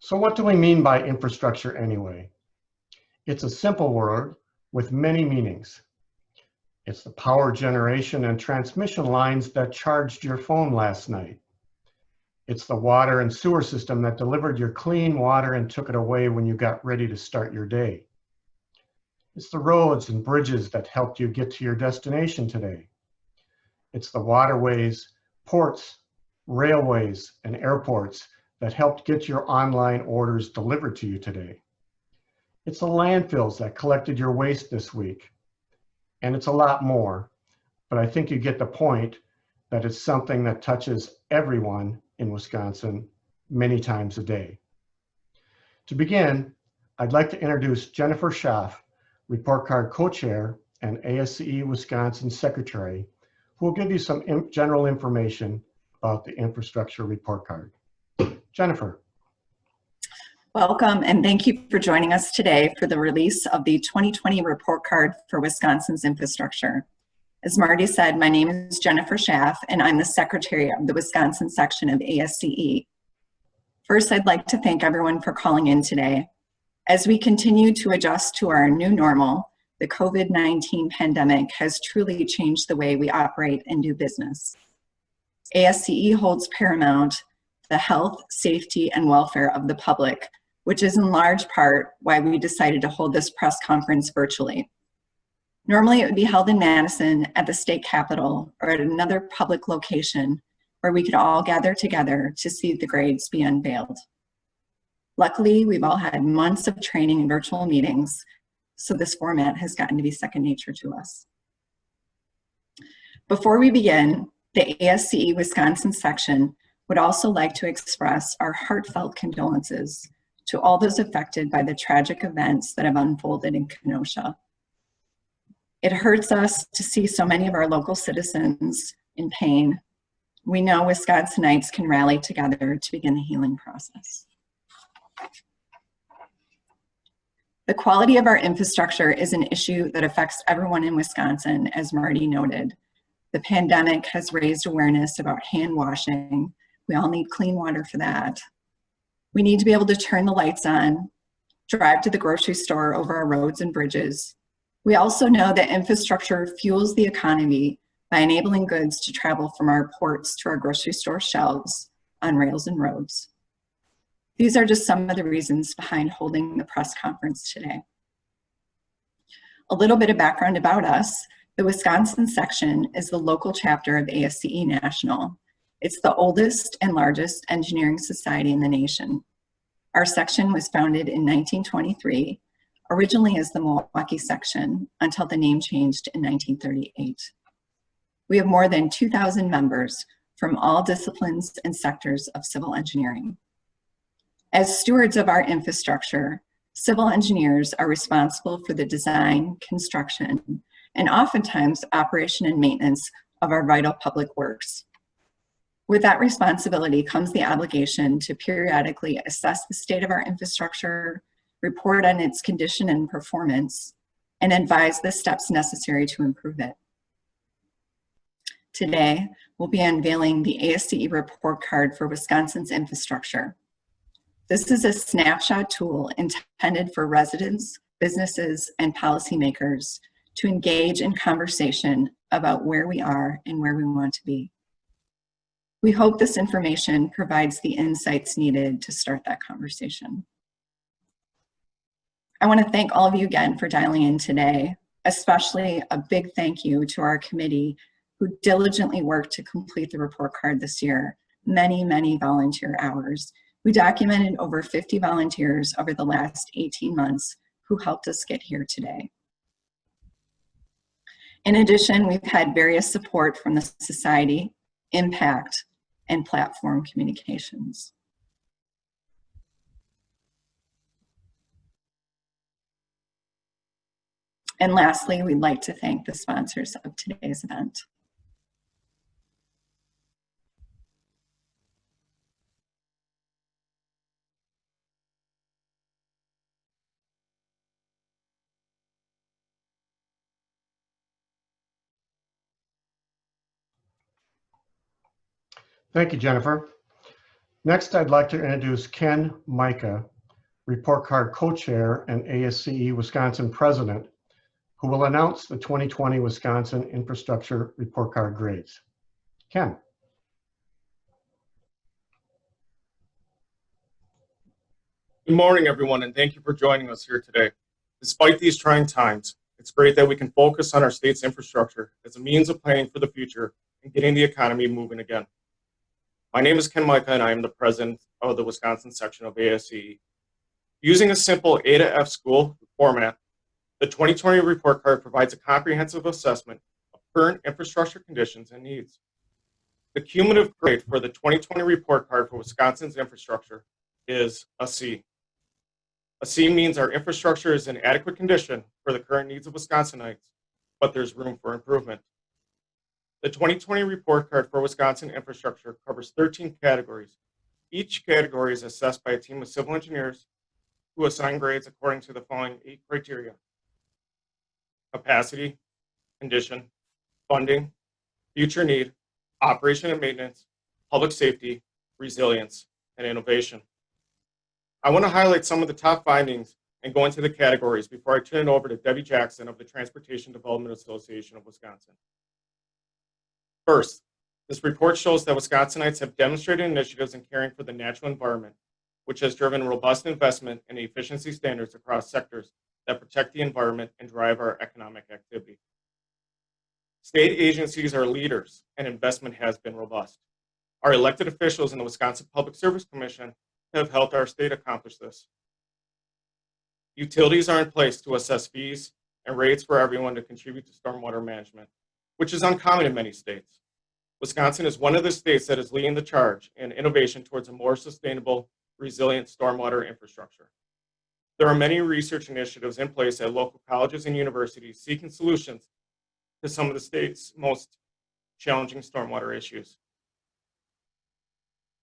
So what do we mean by infrastructure anyway? It's a simple word with many meanings. It's the power generation and transmission lines that charged your phone last night. It's the water and sewer system that delivered your clean water and took it away when you got ready to start your day. It's the roads and bridges that helped you get to your destination today. It's the waterways, ports, railways, and airports that helped get your online orders delivered to you today. It's the landfills that collected your waste this week. And it's a lot more, but I think you get the point that it's something that touches everyone in Wisconsin many times a day. To begin, I'd like to introduce Jennifer Schaaf, Report Card Co-Chair and ASCE Wisconsin Secretary, who will give you some general information about the infrastructure report card. Jennifer. Welcome, and thank you for joining us today for the release of the 2020 report card for Wisconsin's infrastructure. As Marty said, my name is Jennifer Schaaf, and I'm the Secretary of the Wisconsin section of ASCE. First, I'd like to thank everyone for calling in today. As we continue to adjust to our new normal, the COVID-19 pandemic has truly changed the way we operate and do business. ASCE holds paramount the health, safety, and welfare of the public, which is in large part why we decided to hold this press conference virtually. Normally it would be held in Madison at the state capitol or at another public location where we could all gather together to see the grades be unveiled. Luckily, we've all had months of training and virtual meetings, so this format has gotten to be second nature to us. Before we begin, the ASCE Wisconsin section would also like to express our heartfelt condolences to all those affected by the tragic events that have unfolded in Kenosha. It hurts us to see so many of our local citizens in pain. We know Wisconsinites can rally together to begin the healing process. The quality of our infrastructure is an issue that affects everyone in Wisconsin, as Marty noted. The pandemic has raised awareness about hand washing. We all need clean water for that. We need to be able to turn the lights on, drive to the grocery store over our roads and bridges. We also know that infrastructure fuels the economy by enabling goods to travel from our ports to our grocery store shelves on rails and roads. These are just some of the reasons behind holding the press conference today. A little bit of background about us. The Wisconsin section is the local chapter of ASCE National. It's the oldest and largest engineering society in the nation. Our section was founded in 1923, originally as the Milwaukee section, until the name changed in 1938. We have more than 2,000 members from all disciplines and sectors of civil engineering. As stewards of our infrastructure, civil engineers are responsible for the design, construction, and oftentimes operation and maintenance of our vital public works. With that responsibility comes the obligation to periodically assess the state of our infrastructure, report on its condition and performance, and advise the steps necessary to improve it. Today, we'll be unveiling the ASCE report card for Wisconsin's infrastructure. This is a snapshot tool intended for residents, businesses, and policymakers to engage in conversation about where we are and where we want to be. We hope this information provides the insights needed to start that conversation. I want to thank all of you again for dialing in today, especially a big thank you to our committee who diligently worked to complete the report card this year. Many volunteer hours. We documented over 50 volunteers over the last 18 months who helped us get here today. In addition, we've had various support from the Society, Impact, and Platform Communications. And lastly, we'd like to thank the sponsors of today's event. Thank you, Jennifer. Next, I'd like to introduce Ken Micah, Report Card Co-Chair and ASCE Wisconsin President, who will announce the 2020 Wisconsin Infrastructure Report Card grades. Ken. Good morning, everyone, and thank you for joining us here today. Despite these trying times, it's great that we can focus on our state's infrastructure as a means of planning for the future and getting the economy moving again. My name is Ken Micah, and I am the president of the Wisconsin section of ASCE. Using a simple A to F school format, the 2020 report card provides a comprehensive assessment of current infrastructure conditions and needs. The cumulative grade for the 2020 report card for Wisconsin's infrastructure is a C. A C means our infrastructure is in adequate condition for the current needs of Wisconsinites, but there's room for improvement. The 2020 report card for Wisconsin infrastructure covers 13 categories. Each category is assessed by a team of civil engineers who assign grades according to the following 8 criteria: capacity, condition, funding, future need, operation and maintenance, public safety, resilience, and innovation. I want to highlight some of the top findings and go into the categories before I turn it over to Debbie Jackson of the Transportation Development Association of Wisconsin. First, this report shows that Wisconsinites have demonstrated initiatives in caring for the natural environment, which has driven robust investment in efficiency standards across sectors that protect the environment and drive our economic activity. State agencies are leaders, and investment has been robust. Our elected officials in the Wisconsin Public Service Commission have helped our state accomplish this. Utilities are in place to assess fees and rates for everyone to contribute to stormwater management, which is uncommon in many states. Wisconsin is one of the states that is leading the charge in innovation towards a more sustainable, resilient stormwater infrastructure. There are many research initiatives in place at local colleges and universities seeking solutions to some of the state's most challenging stormwater issues.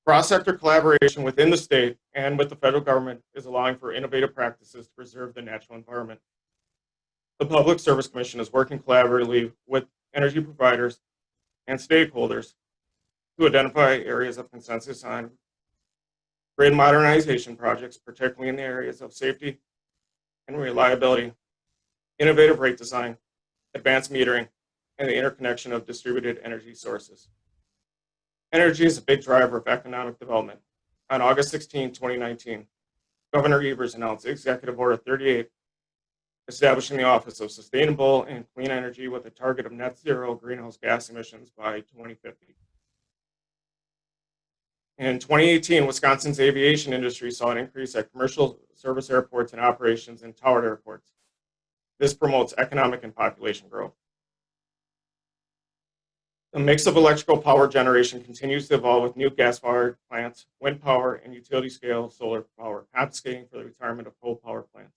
Cross-sector collaboration within the state and with the federal government is allowing for innovative practices to preserve the natural environment. The Public Service Commission is working collaboratively with energy providers and stakeholders to identify areas of consensus on grid modernization projects, particularly in the areas of safety and reliability, innovative rate design, advanced metering, and the interconnection of distributed energy sources. Energy is a big driver of economic development. On August 16, 2019, Governor Evers announced Executive Order 38, establishing the Office of Sustainable and Clean Energy with a target of net zero greenhouse gas emissions by 2050. In 2018, Wisconsin's aviation industry saw an increase at commercial service airports and operations in towered airports. This promotes economic and population growth. The mix of electrical power generation continues to evolve with new gas-fired plants, wind power, and utility-scale solar power, compensating for the retirement of coal power plants.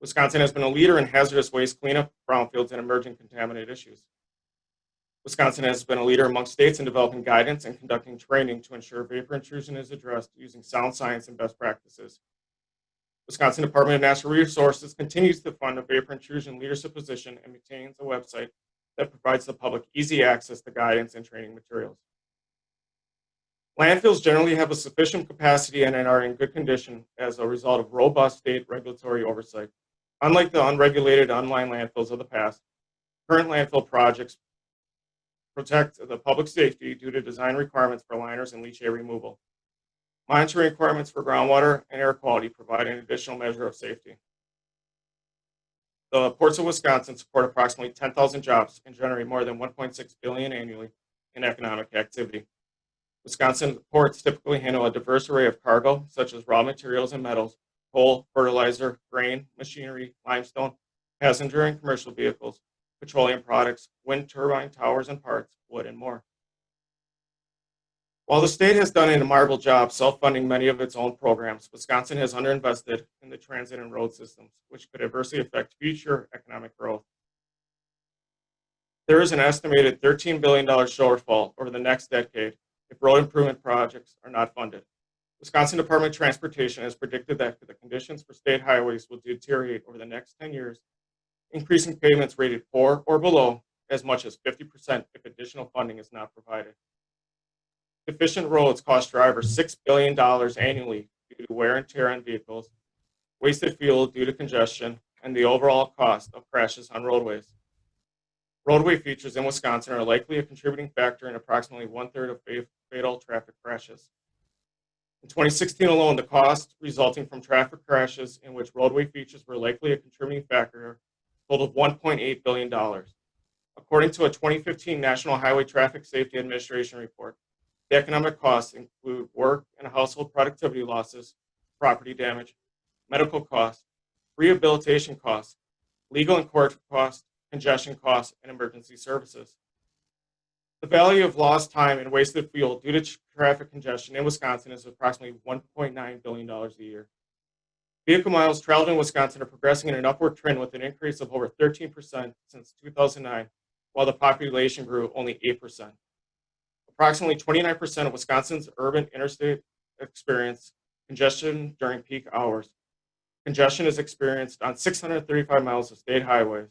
Wisconsin has been a leader in hazardous waste cleanup, brownfields, and emerging contaminant issues. Wisconsin has been a leader among states in developing guidance and conducting training to ensure vapor intrusion is addressed using sound science and best practices. Wisconsin Department of Natural Resources continues to fund a vapor intrusion leadership position and maintains a website that provides the public easy access to guidance and training materials. Landfills generally have a sufficient capacity and are in good condition as a result of robust state regulatory oversight. Unlike the unregulated online landfills of the past, current landfill projects protect the public safety due to design requirements for liners and leachate removal. Monitoring requirements for groundwater and air quality provide an additional measure of safety. The ports of Wisconsin support approximately 10,000 jobs and generate more than $1.6 billion annually in economic activity. Wisconsin ports typically handle a diverse array of cargo, such as raw materials and metals, coal, fertilizer, grain, machinery, limestone, passenger and commercial vehicles, petroleum products, wind turbine towers and parts, wood, and more. While the state has done a remarkable job self-funding many of its own programs, Wisconsin has underinvested in the transit and road systems, which could adversely affect future economic growth. There is an estimated $13 billion shortfall over the next decade if road improvement projects are not funded. Wisconsin Department of Transportation has predicted that the conditions for state highways will deteriorate over the next 10 years, increasing pavements rated 4 or below as much as 50% if additional funding is not provided. Deficient roads cost drivers $6 billion annually due to wear and tear on vehicles, wasted fuel due to congestion, and the overall cost of crashes on roadways. Roadway features in Wisconsin are likely a contributing factor in approximately one-third of fatal traffic crashes. In 2016 alone, the cost resulting from traffic crashes in which roadway features were likely a contributing factor totaled $1.8 billion. According to a 2015 National Highway Traffic Safety Administration report, the economic costs include work and household productivity losses, property damage, medical costs, rehabilitation costs, legal and court costs, congestion costs, and emergency services. The value of lost time and wasted fuel due to traffic congestion in Wisconsin is approximately $1.9 billion a year. Vehicle miles traveled in Wisconsin are progressing in an upward trend with an increase of over 13% since 2009, while the population grew only 8%. Approximately 29% of Wisconsin's urban interstate experience congestion during peak hours. Congestion is experienced on 635 miles of state highways,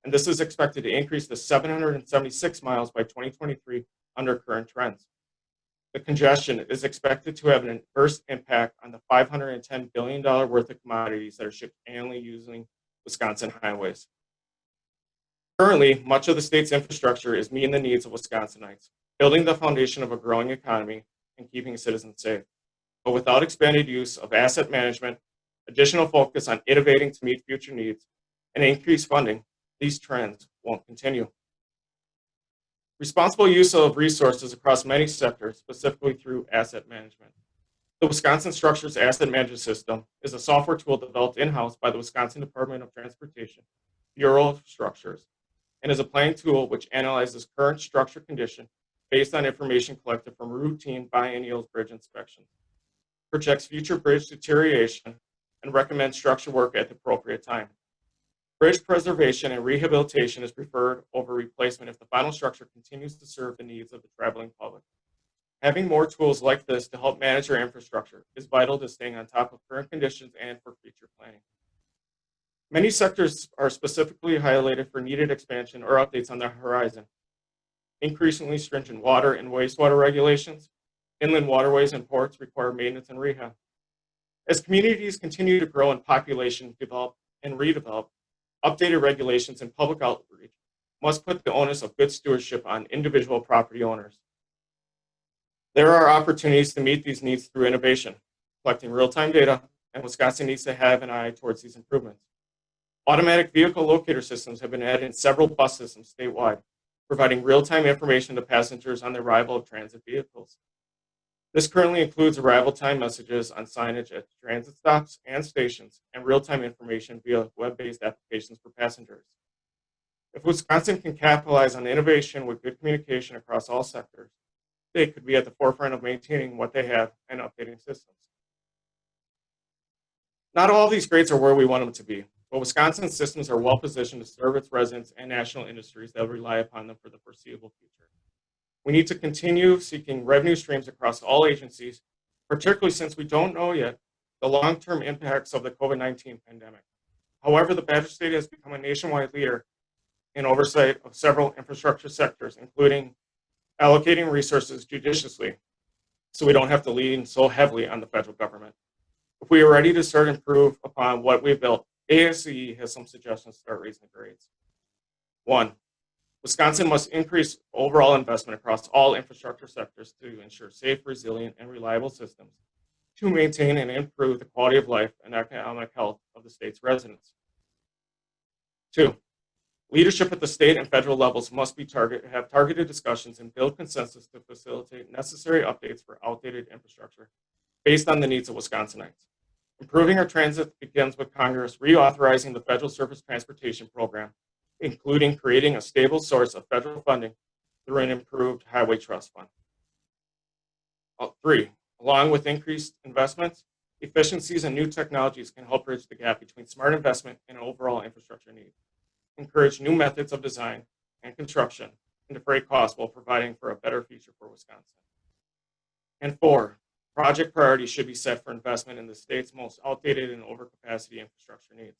and this is expected to increase to 776 miles by 2023 under current trends. The congestion is expected to have an adverse impact on the $510 billion worth of commodities that are shipped annually using Wisconsin highways. Currently, much of the state's infrastructure is meeting the needs of Wisconsinites, building the foundation of a growing economy and keeping citizens safe. But without expanded use of asset management, additional focus on innovating to meet future needs, and increased funding, these trends won't continue. Responsible use of resources across many sectors, specifically through asset management. The Wisconsin Structures Asset Management System is a software tool developed in-house by the Wisconsin Department of Transportation, Bureau of Structures, and is a planning tool which analyzes current structure condition based on information collected from routine biennial bridge inspections, projects future bridge deterioration, and recommends structure work at the appropriate time. Bridge preservation and rehabilitation is preferred over replacement if the final structure continues to serve the needs of the traveling public. Having more tools like this to help manage our infrastructure is vital to staying on top of current conditions and for future planning. Many sectors are specifically highlighted for needed expansion or updates on the horizon. Increasingly stringent water and wastewater regulations, inland waterways and ports require maintenance and rehab. As communities continue to grow in population, develop, and redevelop, updated regulations and public outreach must put the onus of good stewardship on individual property owners. There are opportunities to meet these needs through innovation, collecting real-time data, and Wisconsin needs to have an eye towards these improvements. Automatic vehicle locator systems have been added in several bus systems statewide, providing real-time information to passengers on the arrival of transit vehicles. This currently includes arrival time messages on signage at transit stops and stations, and real-time information via web-based applications for passengers. If Wisconsin can capitalize on innovation with good communication across all sectors, they could be at the forefront of maintaining what they have and updating systems. Not all of these grades are where we want them to be, but Wisconsin's systems are well positioned to serve its residents and national industries that rely upon them for the foreseeable future. We need to continue seeking revenue streams across all agencies, particularly since we don't know yet the long-term impacts of the COVID-19 pandemic. However, the Badger State has become a nationwide leader in oversight of several infrastructure sectors, including allocating resources judiciously so we don't have to lean so heavily on the federal government. If we are ready to start improve upon what we've built, ASCE has some suggestions to start raising grades. 1. Wisconsin must increase overall investment across all infrastructure sectors to ensure safe, resilient, and reliable systems to maintain and improve the quality of life and economic health of the state's residents. 2. Leadership at the state and federal levels must have targeted discussions and build consensus to facilitate necessary updates for outdated infrastructure based on the needs of Wisconsinites. Improving our transit begins with Congress reauthorizing the Federal Surface Transportation Program, including creating a stable source of federal funding through an improved Highway Trust Fund. 3. Along with increased investments, efficiencies and new technologies can help bridge the gap between smart investment and overall infrastructure needs. Encourage new methods of design and construction and defray costs while providing for a better future for Wisconsin. And 4, project priorities should be set for investment in the state's most outdated and overcapacity infrastructure needs.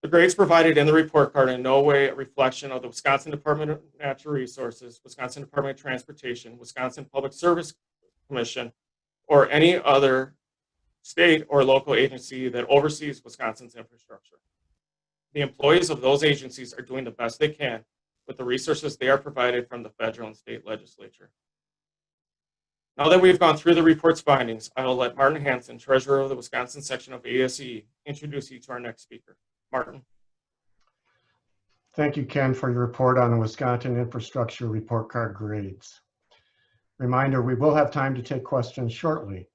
The grades provided in the report card are in no way a reflection of the Wisconsin Department of Natural Resources, Wisconsin Department of Transportation, Wisconsin Public Service Commission, or any other state or local agency that oversees Wisconsin's infrastructure. The employees of those agencies are doing the best they can with the resources they are provided from the federal and state legislature. Now that we've gone through the report's findings, I will let Martin Hansen, treasurer of the Wisconsin section of ASCE, introduce you to our next speaker. Martin. Thank you, Ken, for your report on the Wisconsin Infrastructure Report Card grades. Reminder, we will have time to take questions shortly.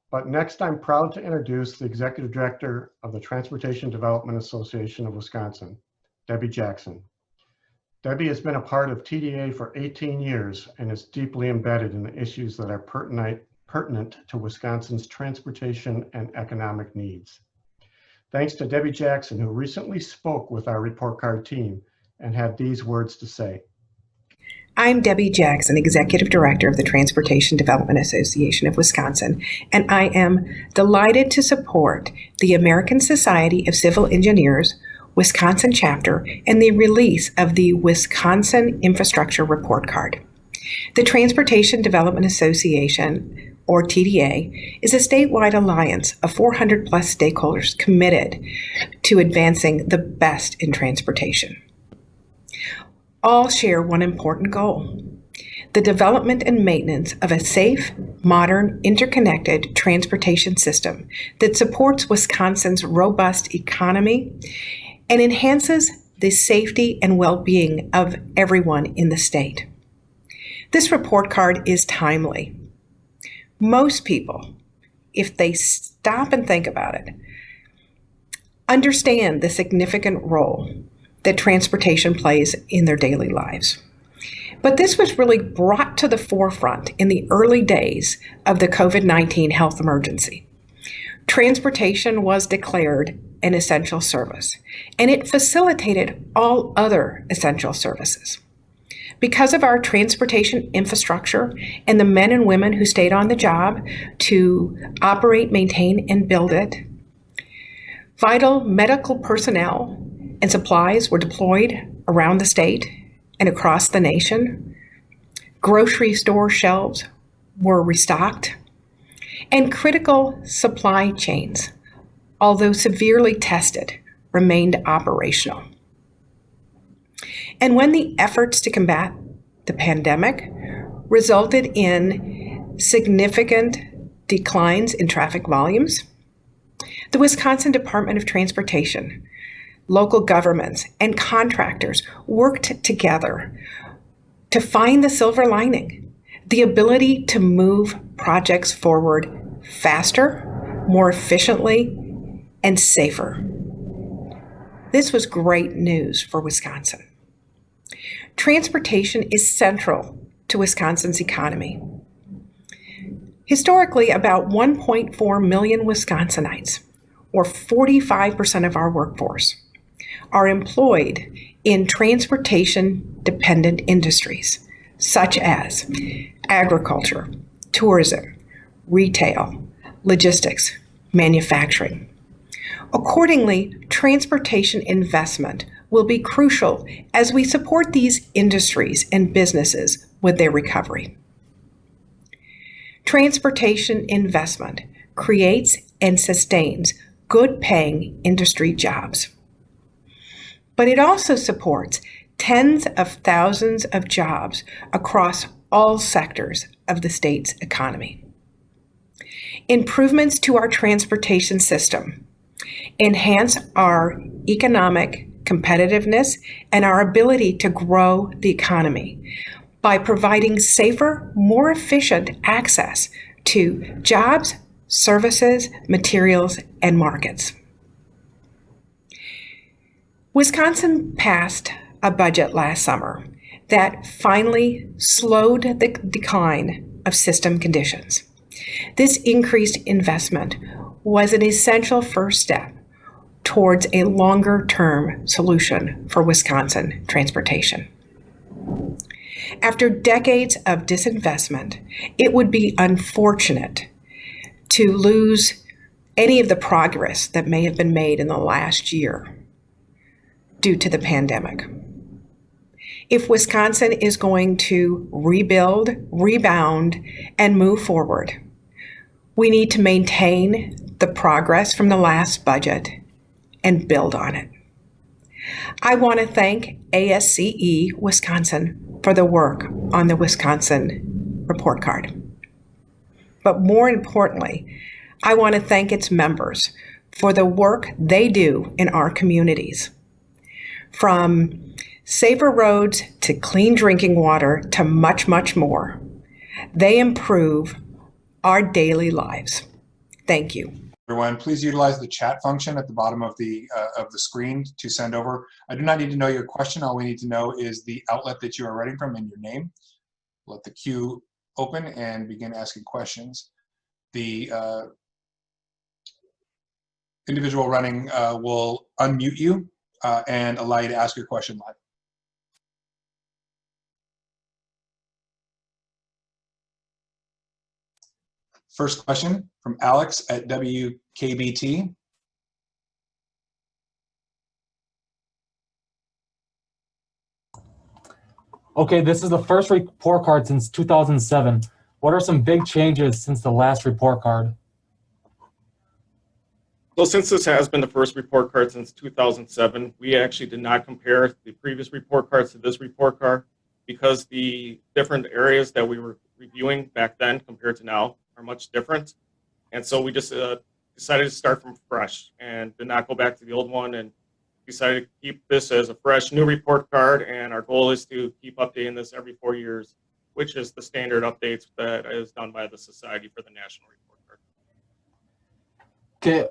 But next, I'm proud to introduce the Executive Director of the Transportation Development Association of Wisconsin, Debbie Jackson. Debbie has been a part of TDA for 18 years and is deeply embedded in the issues that are pertinent to Wisconsin's transportation and economic needs. Thanks to Debbie Jackson, who recently spoke with our report card team and had these words to say. I'm Debbie Jackson, Executive Director of the Transportation Development Association of Wisconsin, and I am delighted to support the American Society of Civil Engineers Wisconsin chapter and the release of the Wisconsin Infrastructure Report Card. The Transportation Development Association, or TDA, is a statewide alliance of 400 plus stakeholders committed to advancing the best in transportation. All share one important goal: the development and maintenance of a safe, modern, interconnected transportation system that supports Wisconsin's robust economy and enhances the safety and well-being of everyone in the state. This report card is timely. Most people, if they stop and think about it, understand the significant role that transportation plays in their daily lives. But this was really brought to the forefront in the early days of the COVID-19 health emergency. Transportation was declared an essential service, and it facilitated all other essential services. Because of our transportation infrastructure and the men and women who stayed on the job to operate, maintain, and build it, vital medical personnel and supplies were deployed around the state and across the nation. Grocery store shelves were restocked, and critical supply chains, although severely tested, remained operational. And when the efforts to combat the pandemic resulted in significant declines in traffic volumes, the Wisconsin Department of Transportation, local governments, and contractors worked together to find the silver lining, the ability to move projects forward faster, more efficiently, and safer. This was great news for Wisconsin. Transportation is central to Wisconsin's economy. Historically, about 1.4 million Wisconsinites, or 45% of our workforce, are employed in transportation-dependent industries, such as agriculture, tourism, retail, logistics, manufacturing. Accordingly, transportation investment will be crucial as we support these industries and businesses with their recovery. Transportation investment creates and sustains good-paying industry jobs. But it also supports tens of thousands of jobs across all sectors of the state's economy. Improvements to our transportation system enhance our economic competitiveness and our ability to grow the economy by providing safer, more efficient access to jobs, services, materials, and markets. Wisconsin passed a budget last summer that finally slowed the decline of system conditions. This increased investment was an essential first step towards a longer-term solution for Wisconsin transportation. After decades of disinvestment, it would be unfortunate to lose any of the progress that may have been made in the last year. due to the pandemic. If Wisconsin is going to rebuild, rebound, and move forward, we need to maintain the progress from the last budget and build on it. I want to thank ASCE Wisconsin for the work on the Wisconsin report card. But more importantly, I want to thank its members for the work they do in our communities. From safer roads to clean drinking water to much, much more, they improve our daily lives. Thank you. Everyone, please utilize the chat function at the bottom of the screen to send over. I do not need to know your question. All we need to know is the outlet that you are writing from and your name. Let the queue open and begin asking questions. The individual running will unmute you and allow you to ask your question live. First question from Alex at WKBT. Okay, this is the first report card since 2007. What are some big changes since the last report card? So since this has been the first report card since 2007, we actually did not compare the previous report cards to this report card because the different areas that we were reviewing back then compared to now are much different. And so we just decided to start from fresh and did not go back to the old one, and decided to keep this as a fresh new report card. And our goal is to keep updating this every 4 years, which is the standard updates that is done by the Society for the National Report Card. Okay,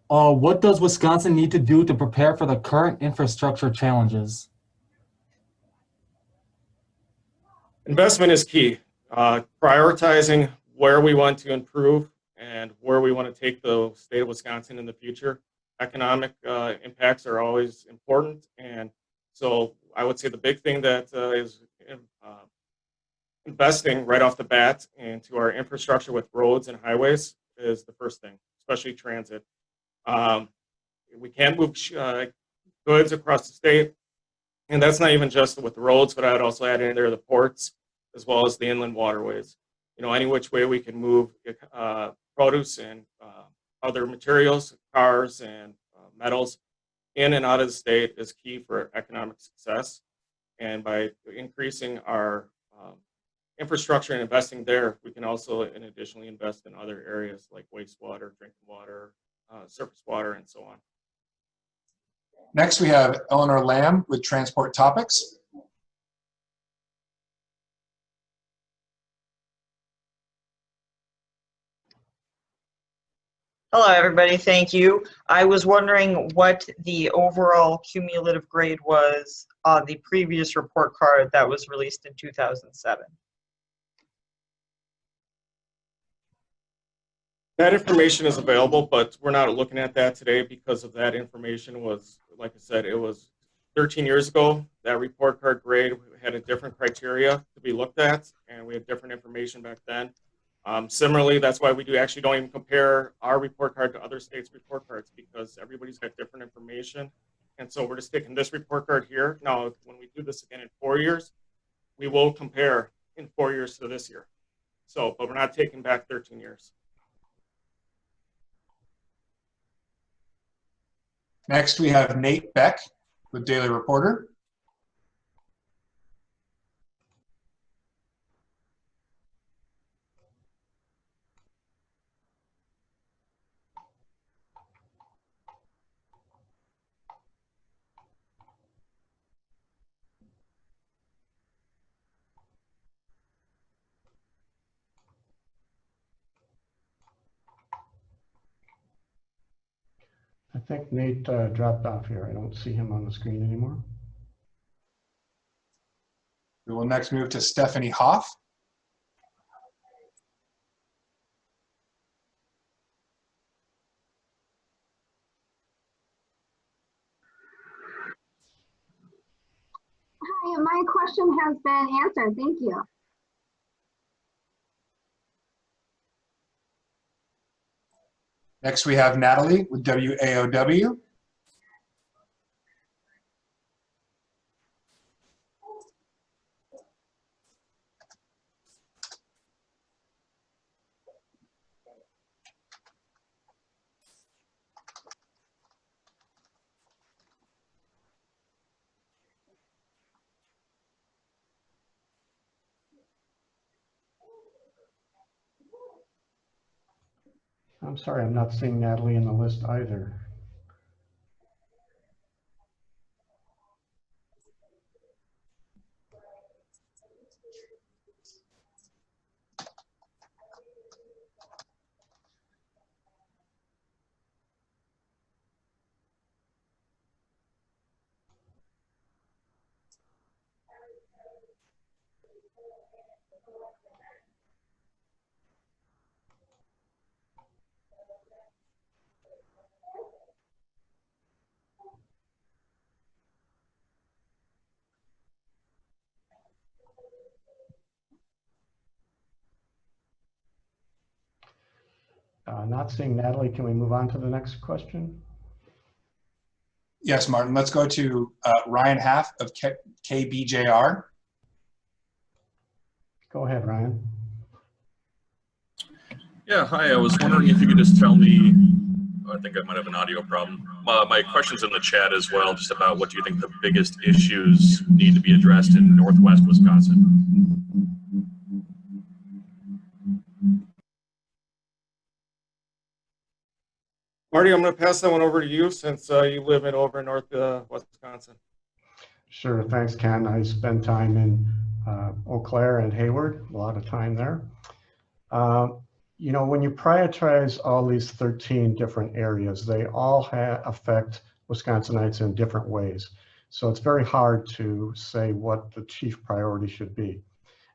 what does Wisconsin need to do to prepare for the current infrastructure challenges? Investment is key. Prioritizing where we want to improve and where we want to take the state of Wisconsin in the future. Economic impacts are always important, and so I would say the big thing that is investing right off the bat into our infrastructure with roads and highways is the first thing, especially transit. We can't move goods across the state, and that's not even just with the roads, but I would also add in there the ports as well as the inland waterways. You know, any which way we can move produce and other materials, cars and metals in and out of the state is key for economic success. And by increasing our infrastructure and investing there, we can also additionally invest in other areas like wastewater, drinking water, surface water, and so on. Next, we have Eleanor Lamb with Transport Topics. Hello, everybody. Thank you. I was wondering what the overall cumulative grade was on the previous report card that was released in 2007. That information is available, but we're not looking at that today because of that information was, like I said, it was 13 years ago. That report card grade had a different criteria to be looked at, and we had different information back then. Similarly, that's why we don't even compare our report card to other states' report cards, because everybody's got different information. And so we're just taking this report card here. Now, when we do this again in 4 years, we will compare in 4 years to this year. So, but we're not taking back 13 years. Next, we have Nate Beck with Daily Reporter. I think Nate dropped off here. I don't see him on the screen anymore. We will next move to Stephanie Hoff. Hi, my question has been answered. Thank you. Next, we have Natalie with WAOW. I'm sorry, I'm not seeing Natalie in the list either. Not seeing Natalie, can we move on to the next question? Yes, Martin, let's go to Ryan Half of KBJR. Go ahead, Ryan. Yeah, hi. I was wondering if you could just tell me, I think I might have an audio problem. My question's in the chat as well, just about what do you think the biggest issues need to be addressed in Northwest Wisconsin? Marty, I'm going to pass that one over to you since you live over in West Wisconsin. Sure, thanks, Ken. I spend time in Eau Claire and Hayward, a lot of time there. You know, when you prioritize all these 13 different areas, they all affect Wisconsinites in different ways. So it's very hard to say what the chief priority should be.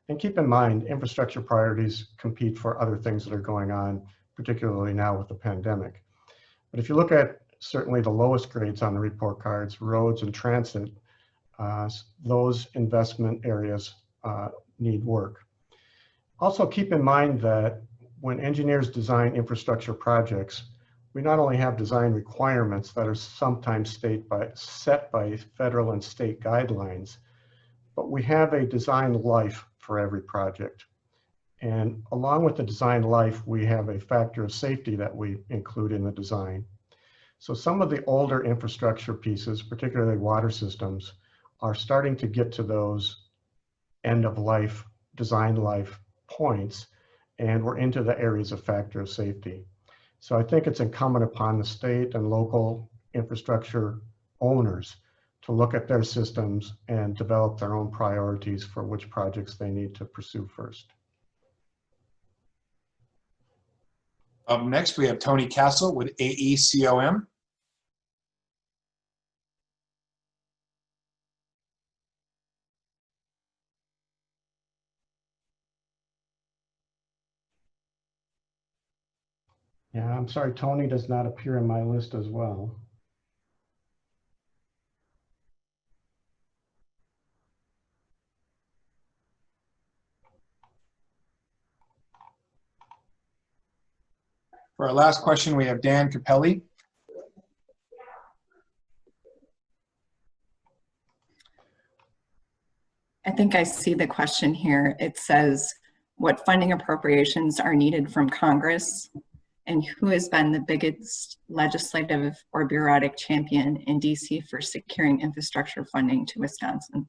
And keep in mind, infrastructure priorities compete for other things that are going on, particularly now with the pandemic. But if you look at certainly the lowest grades on the report cards, roads and transit, those investment areas need work. Also keep in mind that when engineers design infrastructure projects, we not only have design requirements that are sometimes set by federal and state guidelines, but we have a design life for every project. And along with the design life, we have a factor of safety that we include in the design. So some of the older infrastructure pieces, particularly water systems, are starting to get to those end of life, design life points, and we're into the areas of factor of safety. So I think it's incumbent upon the state and local infrastructure owners to look at their systems and develop their own priorities for which projects they need to pursue first. Up next, we have Tony Castle with AECOM. Yeah, I'm sorry, Tony does not appear in my list as well. For our last question, we have Dan Capelli. I think I see the question here. It says, what funding appropriations are needed from Congress, and who has been the biggest legislative or bureaucratic champion in DC for securing infrastructure funding to Wisconsin?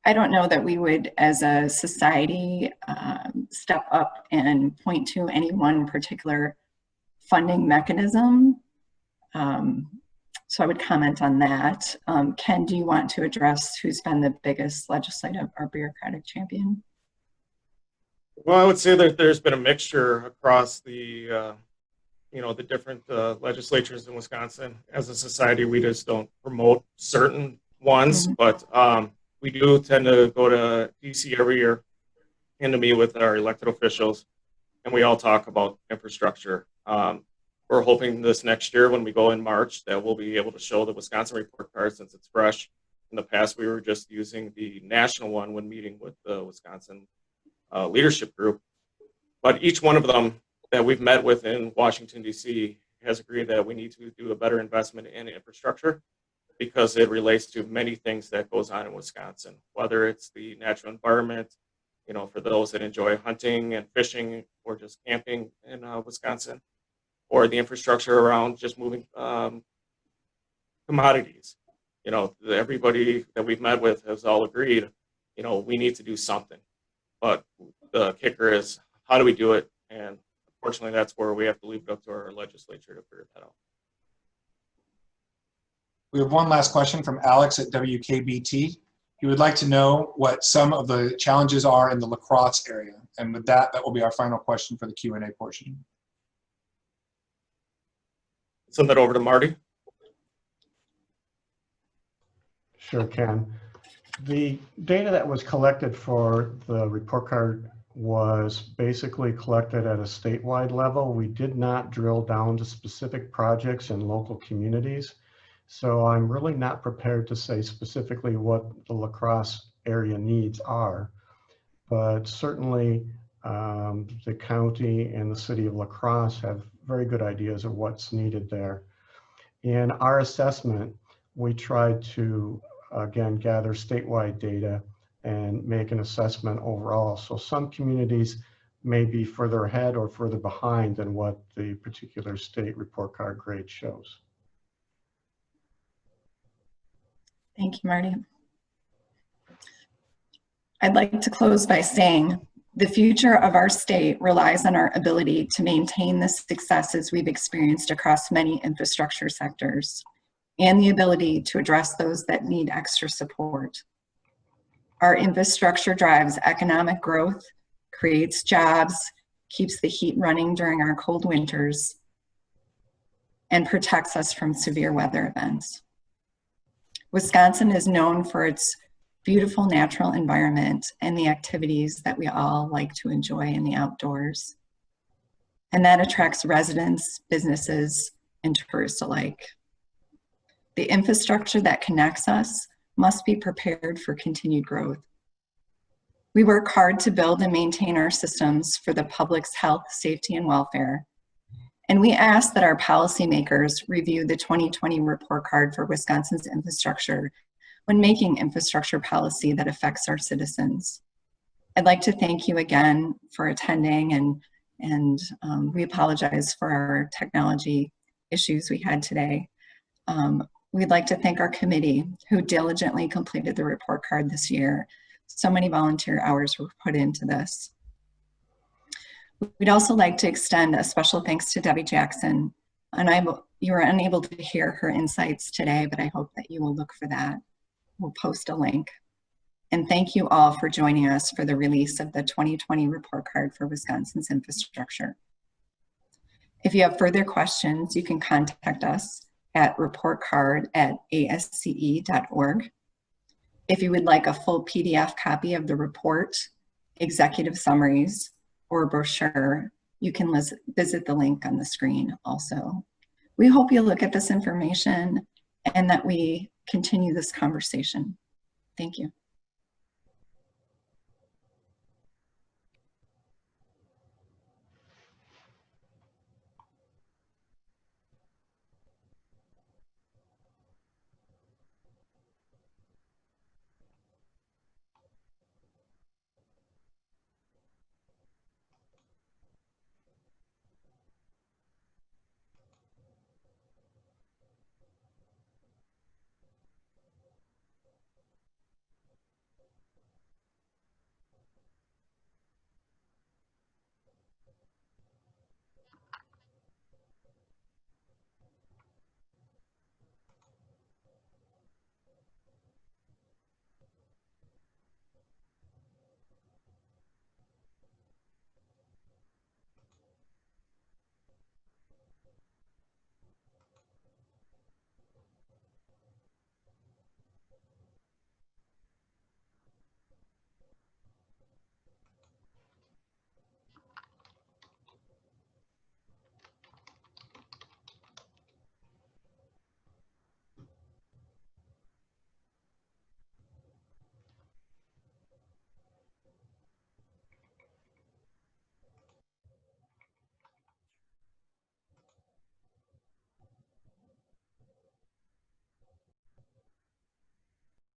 I don't know that we would, as a society, step up and point to any one particular funding mechanism. So I would comment on that. Ken, do you want to address who's been the biggest legislative or bureaucratic champion? Well, I would say that there's been a mixture across the, the different legislatures in Wisconsin. As a society, we just don't promote certain ones, but we do tend to go to DC every year and to meet with our elected officials, and we all talk about infrastructure. We're hoping this next year when we go in March that we'll be able to show the Wisconsin report card since it's fresh. In the past, we were just using the national one when meeting with the Wisconsin leadership group. But each one of them that we've met with in Washington, D.C. has agreed that we need to do a better investment in infrastructure because it relates to many things that goes on in Wisconsin, whether it's the natural environment, for those that enjoy hunting and fishing or just camping in Wisconsin, or the infrastructure around just moving commodities. You know, everybody that we've met with has all agreed, you know, we need to do something. But the kicker is, how do we do it? And unfortunately, that's where we have to leave it up to our legislature to figure that out. We have one last question from Alex at WKBT. He would like to know what some of the challenges are in the La Crosse area. And with that, that will be our final question for the Q&A portion. Send that over to Marty. Sure can. The data that was collected for the report card was basically collected at a statewide level. We did not drill down to specific projects in local communities. So I'm really not prepared to say specifically what the La Crosse area needs are, but certainly the county and the city of La Crosse have very good ideas of what's needed there. In our assessment, we tried to, again, gather statewide data and make an assessment overall. So some communities may be further ahead or further behind than what the particular state report card grade shows. Thank you, Marty. I'd like to close by saying the future of our state relies on our ability to maintain the successes we've experienced across many infrastructure sectors and the ability to address those that need extra support. Our infrastructure drives economic growth, creates jobs, keeps the heat running during our cold winters, and protects us from severe weather events. Wisconsin is known for its beautiful natural environment and the activities that we all like to enjoy in the outdoors. And that attracts residents, businesses, and tourists alike. The infrastructure that connects us must be prepared for continued growth. We work hard to build and maintain our systems for the public's health, safety, and welfare. And we ask that our policymakers review the 2020 report card for Wisconsin's infrastructure when making infrastructure policy that affects our citizens. I'd like to thank you again for attending, and we apologize for our technology issues we had today. We'd like to thank our committee who diligently completed the report card this year. So many volunteer hours were put into this. We'd also like to extend a special thanks to Debbie Jackson. And you were unable to hear her insights today, but I hope that you will look for that. We'll post a link. And thank you all for joining us for the release of the 2020 report card for Wisconsin's infrastructure. If you have further questions, you can contact us at reportcard@asce.org. If you would like a full PDF copy of the report, executive summaries, or brochure, you can visit the link on the screen also. We hope you look at this information and that we continue this conversation. Thank you.